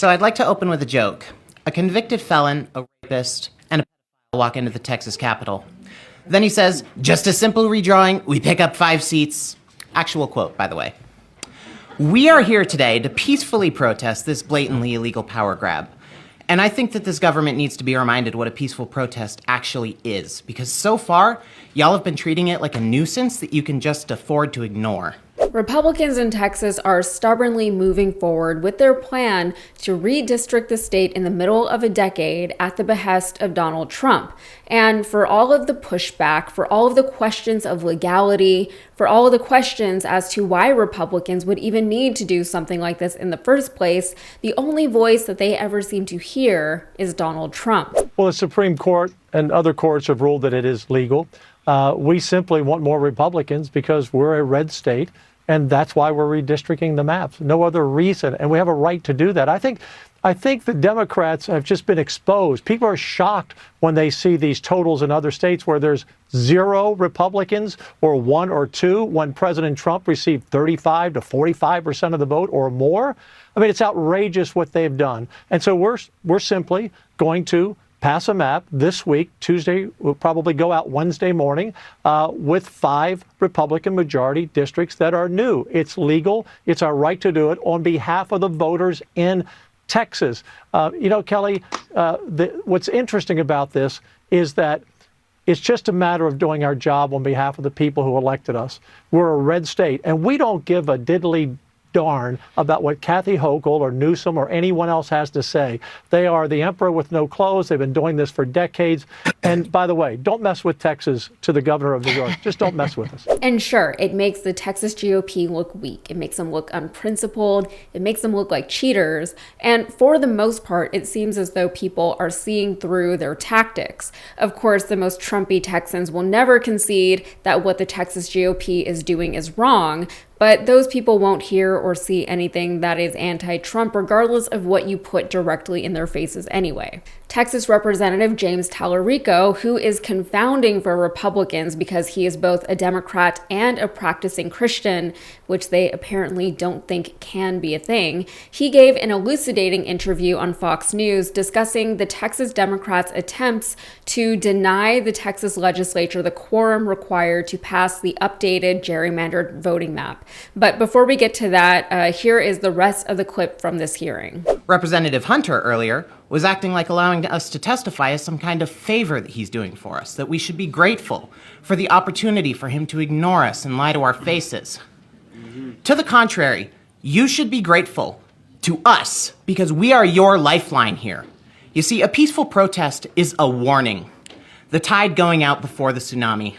So I'd like to open with a joke. A convicted felon, a rapist, and a pedophile walk into the Texas Capitol. Then he says, just a simple redrawing, we pick up 5 seats. Actual quote, by the way. We are here today to peacefully protest this blatantly illegal power grab. And I think that this government needs to be reminded what a peaceful protest actually is. Because so far, y'all have been treating it like a nuisance that you can just afford to ignore. Republicans in Texas are stubbornly moving forward with their plan to redistrict the state in the middle of a decade at the behest of Donald Trump. And for all of the pushback, for all of the questions of legality, for all of the questions as to why Republicans would even need to do something like this in the first place, the only voice that they ever seem to hear is Donald Trump. Well, the Supreme Court and other courts have ruled that it is legal. We simply want more Republicans because we're a red state. And that's why we're redistricting the maps. No other reason. And we have a right to do that. I think the Democrats have just been exposed. People are shocked when they see these totals in other states where there's 0 Republicans or 1 or 2 when President Trump received 35 to 45% of the vote or more. I mean, it's outrageous what they've done. And so we're simply going to pass a map this week. Tuesday, we'll probably go out Wednesday morning with 5 Republican majority districts that are new. It's legal. It's our right to do it on behalf of the voters in Texas. Kelly, what's interesting about this is that it's just a matter of doing our job on behalf of the people who elected us. We're a red state, and we don't give a diddly darn about what Kathy Hochul or Newsom or anyone else has to say. They are the emperor with no clothes. They've been doing this for decades. And by the way, don't mess with Texas to the governor of New York. Just don't mess with us. And sure, it makes the Texas GOP look weak. It makes them look unprincipled. It makes them look like cheaters. And for the most part, it seems as though people are seeing through their tactics. Of course, the most Trumpy Texans will never concede that what the Texas GOP is doing is wrong. But those people won't hear or see anything that is anti-Trump, regardless of what you put directly in their faces anyway. Texas Representative James Talarico, who is confounding for Republicans because he is both a Democrat and a practicing Christian, which they apparently don't think can be a thing, he gave an elucidating interview on Fox News discussing the Texas Democrats' attempts to deny the Texas legislature the quorum required to pass the updated gerrymandered voting map. But before we get to that, here is the rest of the clip from this hearing. Representative Hunter earlier was acting like allowing us to testify as some kind of favor that he's doing for us, that we should be grateful for the opportunity for him to ignore us and lie to our faces. To the contrary, you should be grateful to us because we are your lifeline here. You see, a peaceful protest is a warning, the tide going out before the tsunami,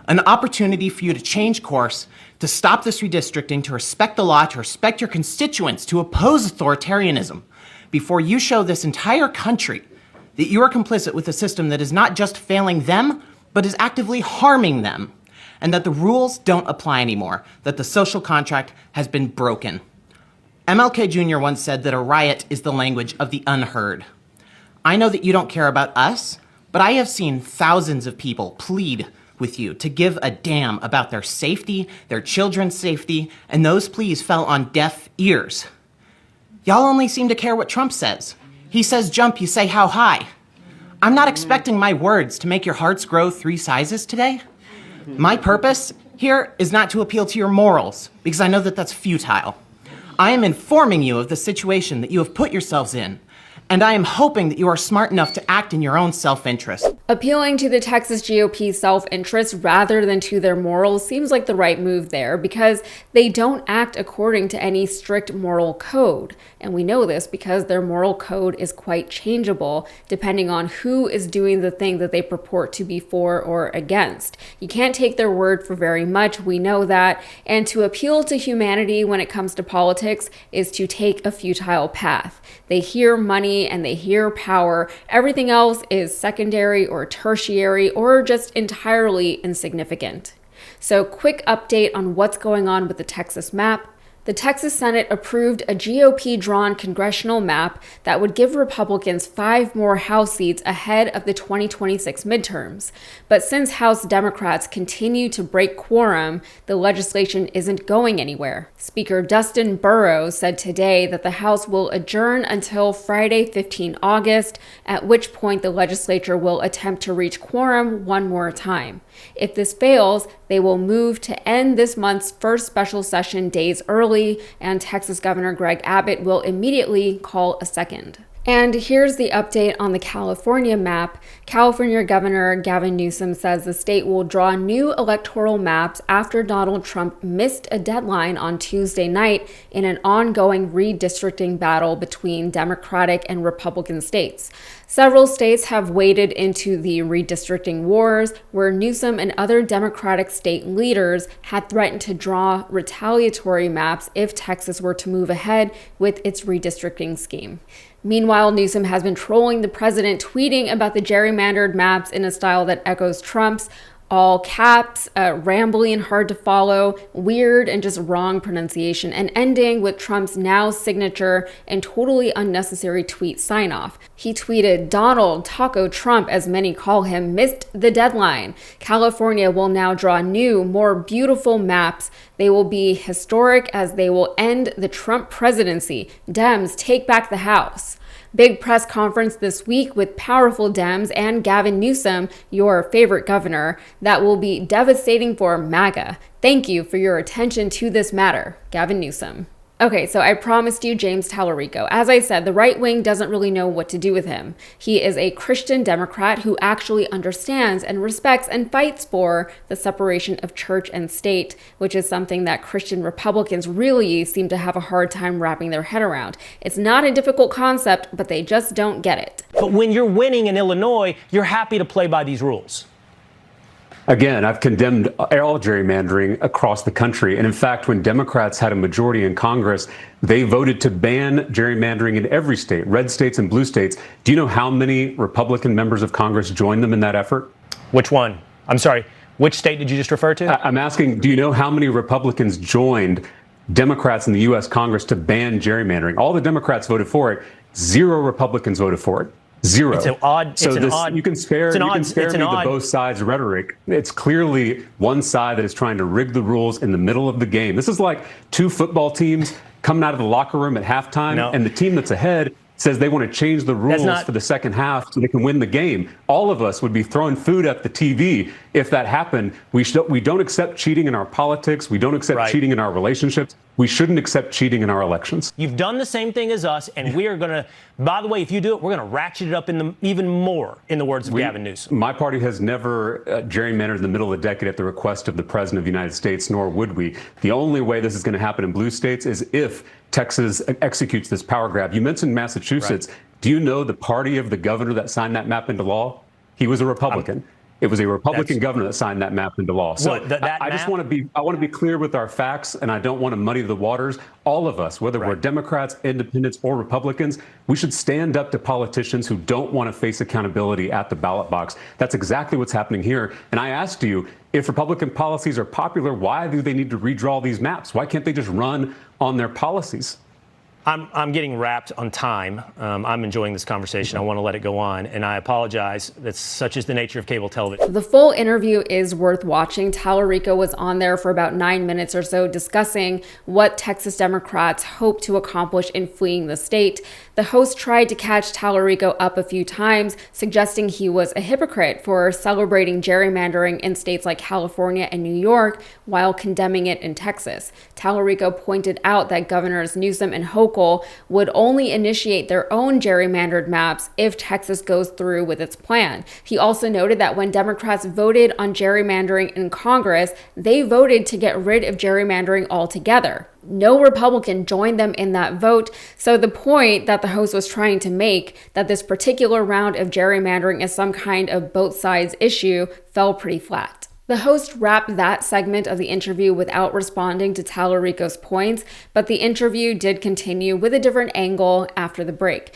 an opportunity for you to change course, to stop this redistricting, to respect the law, to respect your constituents, to oppose authoritarianism, before you show this entire country that you are complicit with a system that is not just failing them, but is actively harming them, and that the rules don't apply anymore, that the social contract has been broken. MLK Jr. once said that a riot is the language of the unheard. I know that you don't care about us, but I have seen thousands of people plead with you to give a damn about their safety, their children's safety, and those pleas fell on deaf ears. Y'all only seem to care what Trump says. He says jump, you say how high. I'm not expecting my words to make your hearts grow 3 sizes today. My purpose here is not to appeal to your morals, because I know that that's futile. I am informing you of the situation that you have put yourselves in, and I am hoping that you are smart enough to act in your own self-interest. Appealing to the Texas GOP's self-interest rather than to their morals seems like the right move there because they don't act according to any strict moral code. And we know this because their moral code is quite changeable depending on who is doing the thing that they purport to be for or against. You can't take their word for very much, we know that. And to appeal to humanity when it comes to politics is to take a futile path. They hear money and they hear power. Everything else is secondary or tertiary or just entirely insignificant. So quick update on what's going on with the Texas map. The Texas Senate approved a GOP-drawn congressional map that would give Republicans 5 more House seats ahead of the 2026 midterms. But since House Democrats continue to break quorum, the legislation isn't going anywhere. Speaker Dustin Burrows said today that the House will adjourn until Friday, 15 August, at which point the legislature will attempt to reach quorum one more time. If this fails, they will move to end this month's first special session days early, and Texas Governor Greg Abbott will immediately call a second. And here's the update on the California map. California Governor Gavin Newsom says the state will draw new electoral maps after Donald Trump missed a deadline on Tuesday night in an ongoing redistricting battle between Democratic and Republican states. Several states have waded into the redistricting wars, where Newsom and other Democratic state leaders had threatened to draw retaliatory maps if Texas were to move ahead with its redistricting scheme. Meanwhile, Newsom has been trolling the president, tweeting about the gerrymandered maps in a style that echoes Trump's, all caps, rambly and hard to follow, weird and just wrong pronunciation, and ending with Trump's now signature and totally unnecessary tweet sign-off. He tweeted, "Donald Taco Trump, as many call him, missed the deadline. California will now draw new, more beautiful maps. They will be historic as they will end the Trump presidency. Dems, take back the House." Big press conference this week with powerful Dems and Gavin Newsom, your favorite governor, that will be devastating for MAGA. Thank you for your attention to this matter, Gavin Newsom. Okay, so I promised you James Talarico. As I said, the right wing doesn't really know what to do with him. He is a Christian Democrat who actually understands and respects and fights for the separation of church and state, which is something that Christian Republicans really seem to have a hard time wrapping their head around. It's not a difficult concept, but they just don't get it. But when you're winning in Illinois, you're happy to play by these rules. Again, I've condemned all gerrymandering across the country. And in fact, when Democrats had a majority in Congress, they voted to ban gerrymandering in every state, red states and blue states. Do you know how many Republican members of Congress joined them in that effort? Which one? I'm sorry, which state did you just refer to? I'm asking, do you know how many Republicans joined Democrats in the U.S. Congress to ban gerrymandering? All the Democrats voted for it. 0 Republicans voted for it. 0. It's an odd. So it's an odd. You can spare me the both sides rhetoric. It's clearly one side that is trying to rig the rules in the middle of the game. This is like 2 football teams coming out of the locker room at halftime, and the team that's ahead says they want to change the rules for the second half so they can win the game. All of us would be throwing food at the TV if that happened. We don't accept cheating in our politics. We don't accept cheating in our relationships. We shouldn't accept cheating in our elections. You've done the same thing as us, and we are going to, by the way, if you do it, we're going to ratchet it up even more, in the words of Gavin Newsom. My party has never gerrymandered in the middle of the decade at the request of the President of the United States, nor would we. The only way this is going to happen in blue states is if Texas executes this power grab. You mentioned Massachusetts. Do you know the party of the governor that signed that map into law? He was a Republican. It was a Republican governor that signed that map into law. So I just want to be clear with our facts, and I don't want to muddy the waters. All of us, whether we're Democrats, independents, or Republicans, we should stand up to politicians who don't want to face accountability at the ballot box. That's exactly what's happening here. And I asked you, if Republican policies are popular, why do they need to redraw these maps? Why can't they just run on their policies? I'm getting wrapped on time. I'm enjoying this conversation. I want to let it go on, and I apologize. That's such is the nature of cable television. The full interview is worth watching. Talarico was on there for about 9 minutes or so discussing what Texas Democrats hope to accomplish in fleeing the state. The host tried to catch Talarico up a few times, suggesting he was a hypocrite for celebrating gerrymandering in states like California and New York while condemning it in Texas. Talarico pointed out that Governors Newsom and Hochul would only initiate their own gerrymandered maps if Texas goes through with its plan. He also noted that when Democrats voted on gerrymandering in Congress, they voted to get rid of gerrymandering altogether. No Republican joined them in that vote, so the point that the host was trying to make, that this particular round of gerrymandering is some kind of both sides issue, fell pretty flat. The host wrapped that segment of the interview without responding to Talarico's points, but the interview did continue with a different angle after the break.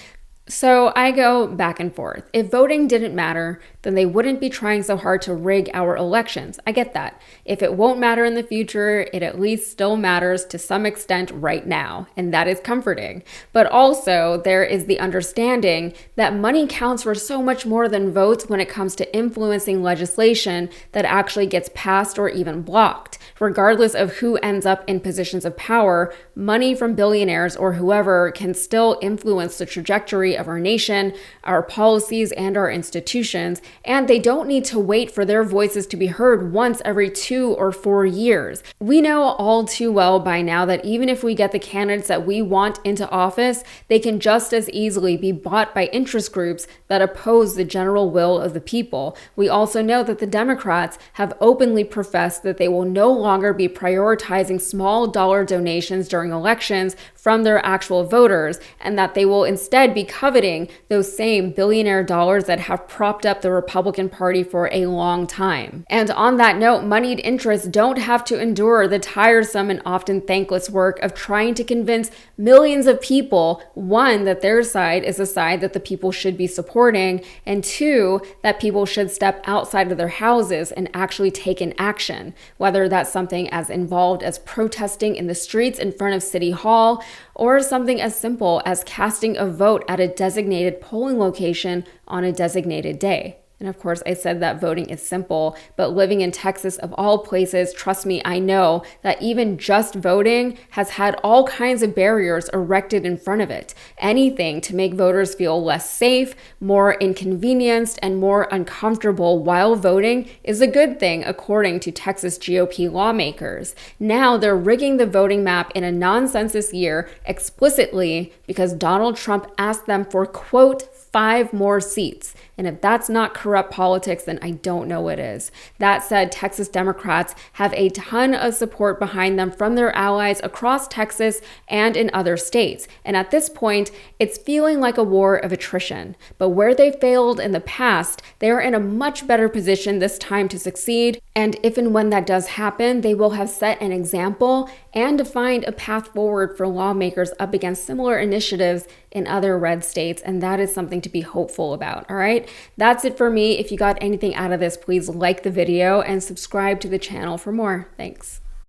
So I go back and forth. If voting didn't matter, then they wouldn't be trying so hard to rig our elections. I get that. If it won't matter in the future, it at least still matters to some extent right now, and that is comforting. But also, there is the understanding that money counts for so much more than votes when it comes to influencing legislation that actually gets passed or even blocked. Regardless of who ends up in positions of power, money from billionaires or whoever can still influence the trajectory of our nation, our policies, and our institutions, and they don't need to wait for their voices to be heard once every 2 or 4 years. We know all too well by now that even if we get the candidates that we want into office, they can just as easily be bought by interest groups that oppose the general will of the people. We also know that the Democrats have openly professed that they will no longer be prioritizing small dollar donations during elections from their actual voters, and that they will instead be coveting those same billionaire dollars that have propped up the Republican Party for a long time. And on that note, moneyed interests don't have to endure the tiresome and often thankless work of trying to convince millions of people, one, that their side is a side that the people should be supporting, and two, that people should step outside of their houses and actually take an action, whether that's something as involved as protesting in the streets in front of City Hall, or something as simple as casting a vote at a designated polling location on a designated day. And of course, I said that voting is simple, but living in Texas of all places, trust me, I know that even just voting has had all kinds of barriers erected in front of it. Anything to make voters feel less safe, more inconvenienced, and more uncomfortable while voting is a good thing, according to Texas GOP lawmakers. Now they're rigging the voting map in a non-census year explicitly because Donald Trump asked them for, quote, 5 more seats. And if that's not corrupt politics, then I don't know what is. That said, Texas Democrats have a ton of support behind them from their allies across Texas and in other states. And at this point, it's feeling like a war of attrition. But where they failed in the past, they are in a much better position this time to succeed. And if and when that does happen, they will have set an example and defined a path forward for lawmakers up against similar initiatives in other red states. And that is something to be hopeful about, all right? That's it for me. If you got anything out of this, please like the video and subscribe to the channel for more. Thanks.